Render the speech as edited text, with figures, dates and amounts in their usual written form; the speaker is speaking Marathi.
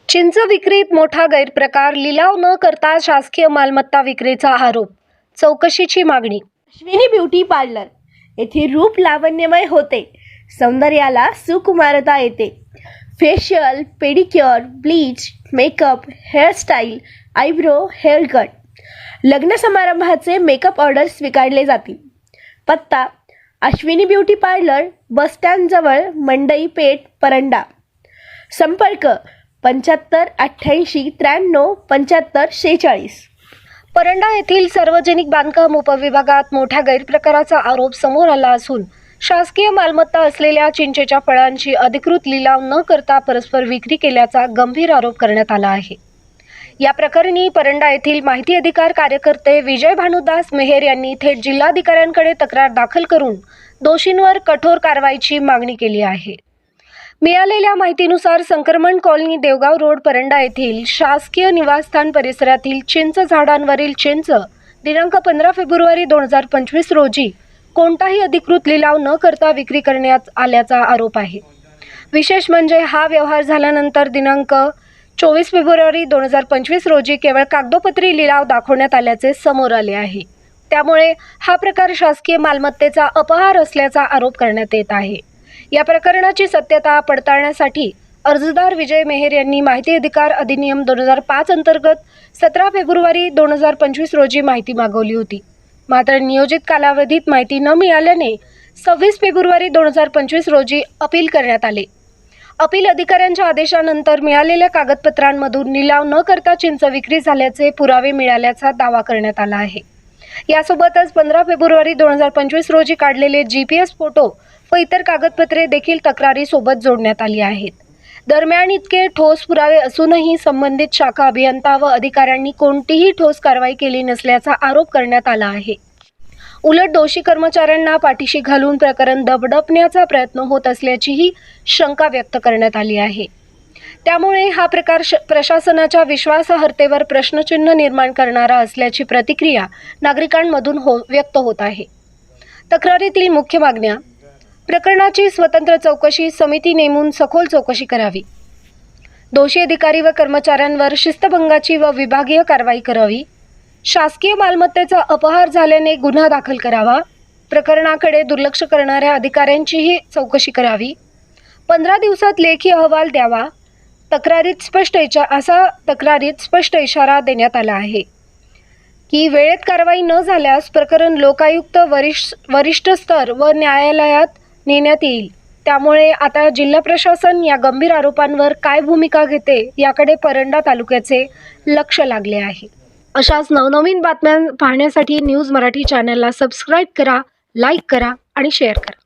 चिंच विक्रीत मोठा गैरप्रकार, लिलाव न करता शासकीय मालमत्ता विक्रीचा आरोप, चौकशीची मागणी। अश्विनी ब्युटी पार्लर येथे रूप लावण्यमय होते, सौंदर्याला सुकुमारता येते। Facial, pedicure, bleach, makeup, hairstyle, eyebrow, hair cut, लग्न समारंभाचे मेकअप ऑर्डर स्वीकारले जातील। पत्ता: Ashwini beauty parlour, bus stand जवळ, मंडई पेठ, परंडा। संपर्क: 75 88 93 75 46। परंडा येथील सार्वजनिक बांधकाम उपविभागात मोठ्या गैरप्रकाराचा आरोप समोर आला असून शासकीय मालमत्ता असलेल्या चिंचेच्या फळांची अधिकृत लिलाव न करता परस्पर विक्री केल्याचा गंभीर आरोप करण्यात आला आहे। या प्रकरणी परंडा येथील माहिती अधिकार कार्यकर्ते विजय भानुदास मेहर यांनी थेट जिल्हाधिकाऱ्यांकडे तक्रार दाखल करून दोषींवर कठोर कारवाईची मागणी केली आहे। मिळालेल्या माहितीनुसार संक्रमण कॉलनी, देवगाव रोड, परंडा येथील शासकीय निवासस्थान परिसरातील चिंच झाडांवरील चिंच दिनांक 15 फेब्रुवारी 2025 रोजी कोणताही अधिकृत लिलाव न करता विक्री करण्यात आल्याचा आरोप आहे। विशेष म्हणजे हा व्यवहार झाल्यानंतर दिनांक 24 फेब्रुवारी 2025 रोजी केवळ कागदोपत्री लिलाव दाखवण्यात आल्याचे समोर आले आहे। त्यामुळे हा प्रकार शासकीय मालमत्तेचा अपहार असल्याचा आरोप करण्यात येत आहे। या प्रकरणाची सत्यता पडताळण्यासाठी अर्जदार विजय मेहर यांनी माहिती अधिकार अधिनियम 2005 अंतर्गत 17 फेब्रुवारी 2025 रोजी माहिती मागवली होती। मात्र नियोजित कालावधीत माहिती न मिळाल्याने 26 फेब्रुवारी 2025 रोजी अपील करण्यात आले। अपील अधिकाऱ्यांच्या आदेशानंतर मिळालेल्या कागदपत्रांमधून लिलाव न करता चिंच विक्री झाल्याचे पुरावे मिळाल्याचा दावा करण्यात आला आहे। यासोबतच 15 फेब्रुवारी 2025 रोजी काढलेले GPS फोटो व इतर कागदपत्रे देखील तक्रारीसोबत जोडण्यात आली आहेत। दरम्यान इतके ठोस पुरावे असूनही संबंधित शाखा अभियंता व अधिकाऱ्यांनी कोणतीही ठोस कारवाई केली नसल्याचा आरोप करण्यात आला आहे। उलट दोषी कर्मचाऱ्यांना पाठीशी घालून प्रकरण दबडपण्याचा प्रयत्न होत असल्याचीही शंका व्यक्त करण्यात आली आहे। त्यामुळे हा प्रकार प्रशासनाच्या विश्वासार्हतेवर प्रश्नचिन्ह निर्माण करणारा असल्याची प्रतिक्रिया नागरिकांमधून व्यक्त होत आहे। तक्रारीतील मुख्य मागण्या: प्रकरणाची स्वतंत्र चौकशी समिती नेमून सखोल चौकशी करावी। दोषी अधिकारी व कर्मचाऱ्यांवर शिस्तभंगाची व विभागीय कारवाई करावी। शासकीय मालमत्तेचा अपहार झाल्याने गुन्हा दाखल करावा। प्रकरणाकडे दुर्लक्ष करणाऱ्या अधिकाऱ्यांचीही चौकशी करावी। 15 दिवसात लेखी अहवाल द्यावा। तक्रारीत स्पष्ट इशारा देण्यात आला आहे की वेळेत कारवाई न झाल्यास प्रकरण लोकायुक्त, वरिष्ठ स्तर व न्यायालयात नेण्यात येईल। त्यामुळे आता जिल्हा प्रशासन या गंभीर आरोपांवर काय भूमिका घेते याकडे परंडा तालुक्याचे लक्ष लागले आहे। अशाच नवनवीन बातम्या पाहण्यासाठी न्यूज मराठी चॅनलला सबस्क्राईब करा, लाईक करा आणि शेअर करा।